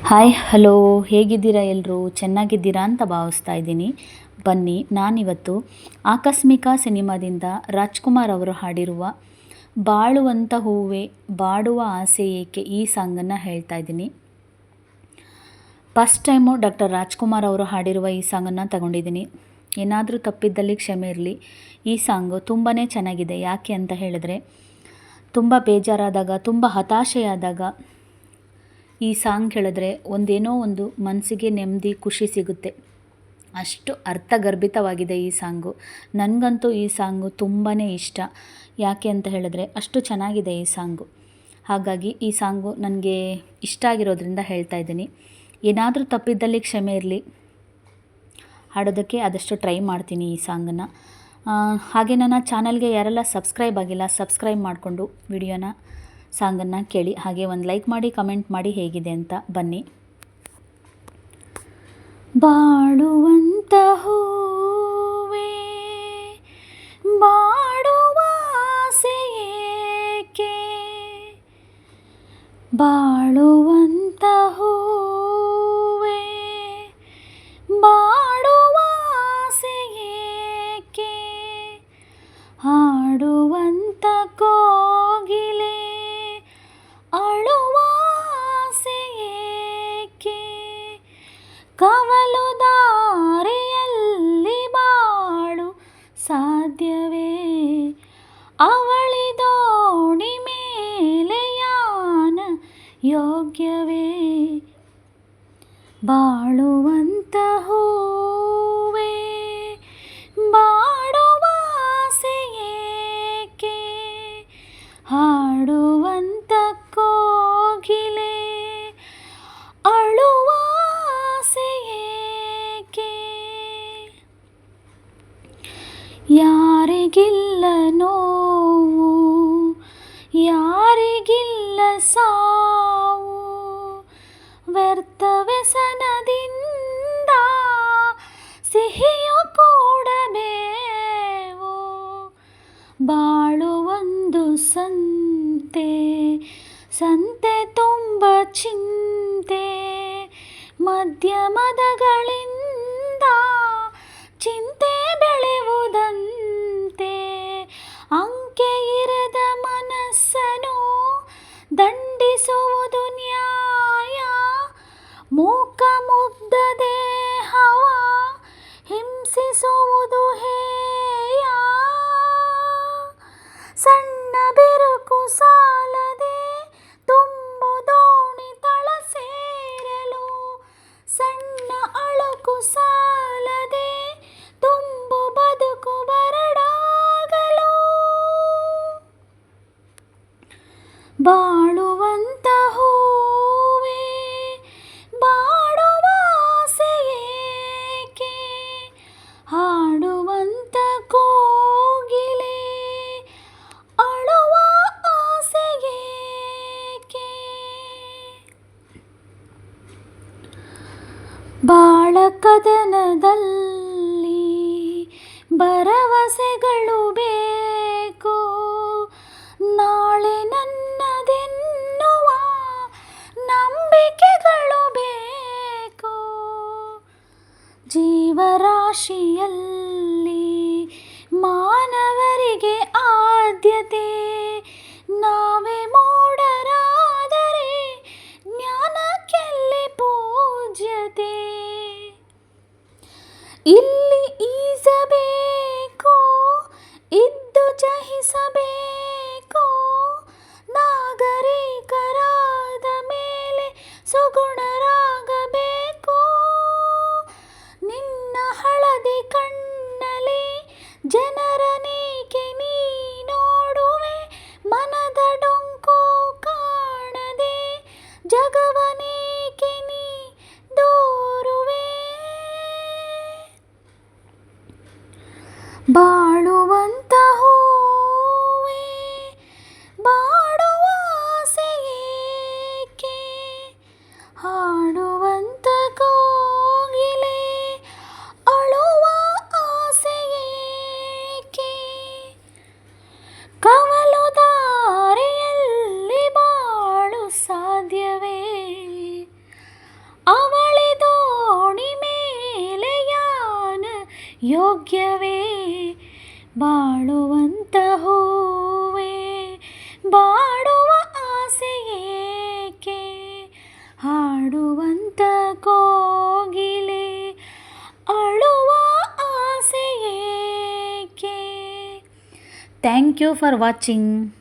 Hi hello, ಹೇಗಿದ್ದೀರಾ ಎಲ್ಲರೂ? ಚೆನ್ನಾಗಿದ್ದೀರಾ ಅಂತ ಭಾವಿಸ್ತಾ ಇದ್ದೀನಿ. ಬನ್ನಿ, ನಾನಿವತ್ತು ಆಕಸ್ಮಿಕ ಸಿನಿಮಾದಿಂದ ರಾಜ್ಕುಮಾರ್ ಅವರು ಹಾಡಿರುವ ಬಾಳುವಂಥ ಹೂವೆ ಬಾಡುವ ಆಸೆ ಏಕೆ ಈ ಸಾಂಗನ್ನು ಹೇಳ್ತಾ ಇದ್ದೀನಿ. ಫಸ್ಟ್ ಟೈಮು ಡಾಕ್ಟರ್ ರಾಜ್ಕುಮಾರ್ ಅವರು ಹಾಡಿರುವ ಈ ಸಾಂಗನ್ನು ತಗೊಂಡಿದ್ದೀನಿ. ಏನಾದರೂ ತಪ್ಪಿದ್ದಲ್ಲಿ ಕ್ಷಮೆ ಇರಲಿ. ಈ ಸಾಂಗು ತುಂಬಾ ಚೆನ್ನಾಗಿದೆ. ಯಾಕೆ ಅಂತ ಹೇಳಿದ್ರೆ, ತುಂಬ ಬೇಜಾರಾದಾಗ, ತುಂಬ ಹತಾಶೆಯಾದಾಗ ಈ ಸಾಂಗ್ ಕೇಳಿದ್ರೆ ಒಂದೇನೋ ಒಂದು ಮನಸ್ಸಿಗೆ ನೆಮ್ಮದಿ, ಖುಷಿ ಸಿಗುತ್ತೆ. ಅಷ್ಟು ಅರ್ಥಗರ್ಭಿತವಾಗಿದೆ ಈ ಸಾಂಗು. ನನಗಂತೂ ಈ ಸಾಂಗು ತುಂಬಾ ಇಷ್ಟ. ಯಾಕೆ ಅಂತ ಹೇಳಿದ್ರೆ ಅಷ್ಟು ಚೆನ್ನಾಗಿದೆ ಈ ಸಾಂಗು. ಹಾಗಾಗಿ ಈ ಸಾಂಗು ನನಗೆ ಇಷ್ಟ ಆಗಿರೋದ್ರಿಂದ ಹೇಳ್ತಾ ಇದ್ದೀನಿ. ಏನಾದರೂ ತಪ್ಪಿದ್ದಲ್ಲಿ ಕ್ಷಮೆ ಇರಲಿ. ಹಾಡೋದಕ್ಕೆ ಆದಷ್ಟು ಟ್ರೈ ಮಾಡ್ತೀನಿ ಈ ಸಾಂಗನ್ನು. ಹಾಗೆ ನನ್ನ ಚಾನಲ್ಗೆ ಯಾರೆಲ್ಲ ಸಬ್ಸ್ಕ್ರೈಬ್ ಆಗಿಲ್ಲ, ಸಬ್ಸ್ಕ್ರೈಬ್ ಮಾಡಿಕೊಂಡು ವಿಡಿಯೋನ ಸಾಂಗನ್ನು ಕೇಳಿ. ಹಾಗೆ ಒಂದು ಲೈಕ್ ಮಾಡಿ, ಕಮೆಂಟ್ ಮಾಡಿ ಹೇಗಿದೆ ಅಂತ. ಬನ್ನಿ. ಬಾಡುವಂಥ ಹೂವೇ ಬಾಡುವ ಆಸೆ ಏಕೆ, ಬಾಳುವಂಥ ಹೂವೇ ಬಾಡುವ ಆಸೆ ಏಕೆ, ಹಾಡುವಂಥ ಕೋಗಿಲೆ ಅಳುವ ಆಸೆ ಏಕೆ, ಕವಲು ದಾರಿಯಲ್ಲಿ ಬಾಳು ಸಾಧ್ಯವೇ, ಅವಳಿ ದೋಣಿ ಮೇಲೆ ಯಾನ ಯೋಗ್ಯವೇ, ಬಾಳುವಂಥ ಹೂವೇ ಬಾಡುವ ಆಸೆ ಏಕೆ, ಹಾಡುವಂಥ ಕೋಗಿಲೆ ಅಳುವ ಆಸೆ ಏಕೆ, ಯಾರಿಗಿಲ್ಲ ನೋವು, ಯಾರಿಗಿಲ್ಲ ಸಾವು, ವ್ಯರ್ಥ ವ್ಯಸನದಿಂದ ಸಿಹಿಯು ಕೂಡಬೇವು, ಬಾಳುವೊಂದು ಸಂತೆ, ಸಂತೆ ತುಂಬ ಚಿಂತೆ, ಮಧ್ಯಮದಗಳಿಂದ ಚಿಂತೆ ಬೆಳೆಯುವುದಂತೆ, ಅಂಕೆ ಇರದ ಮನಸ್ಸನ್ನು ದಂಡಿಸುವುದು ನ್ಯಾಯ, ಮೂಕ ಮುಗ್ಧ ದೇಹವ ಹಿಂಸಿಸುವುದು ಹೇಯ, ಸಣ್ಣ ಬಿರುಕು ಸಾಲದೆ ತುಂಬು ದೋಣಿ ತಳ ಸೇರಲು, ಸಣ್ಣ ಅಳುಕು ಸಾಲದೆ ತುಂಬು ಬದುಕು ಬರಡಾಗಲು, ಬಾಳುವಂಥ ಹೂವೇ ಬಾಡುವ ಆಸೆ ಏಕೆ, ಹಾಡುವಂಥ ಕೋಗಿಲೆ ಅಳುವ ಆಸೆ ಏಕೆ, ಬಾಳ ಕದನದಲ್ಲಿ ಭರವಸೆಗಳು ಬೇಕು, ನಾಳೆ ನನ್ನದೆನ್ನುವ ನಂಬಿಕೆಗಳು ಬೇಕು, ಜೀವರಾಶಿಯಲ್ಲಿ ಮಾನವರಿಗೆ ಆದ್ಯತೆ, ನಾವೇ ಮೂಢರಾದರೆ ಜ್ಞಾನಕ್ಕೆಲ್ಲಿ ಪೂಜ್ಯತೆ, ಇಲ್ಲಿ ಈಸಬೇಕು ಇದ್ದು ಜಯಿಸಬೇಕು, ನಾಗರಿಕರಾದ ಮೇಲೆ ಸುಗುಣರಾಗಬೇಕು, ನಿನ್ನ ಹಳದಿ ಕಣ್ಣಲ್ಲಿ ಜನರ ನೀಕೆ ನೀ ನೋಡುವೆ, ಮನದ ಡೊಂಕು ಕಾಣದೆ ಜಗವನೇಕೆ ನೀ ದೂರುವೆ, ಬಾಳುವಂಥ ಹೂವೇ ಬಾಡುವ ಆಸೆ ಏಕೆ, ಹಾಡುವಂಥ ಕೋಗಿಲೆ ಅಳುವ ಆಸೆ ಏಕೆ, ಕವಲು ದಾರಿಯಲ್ಲಿ ಬಾಳು ಸಾಧ್ಯವೇ, ಯೋಗ್ಯವೇ ಬಾಳುವಂತ ಹೂವೇ ಬಾಡುವ ಆಸೆಯೇಕೆ ಹಾಡುವಂತ ಕೋಗಿಲೆ ಅಳುವ ಆಸೆಯೇಕೆ. Thank you for watching.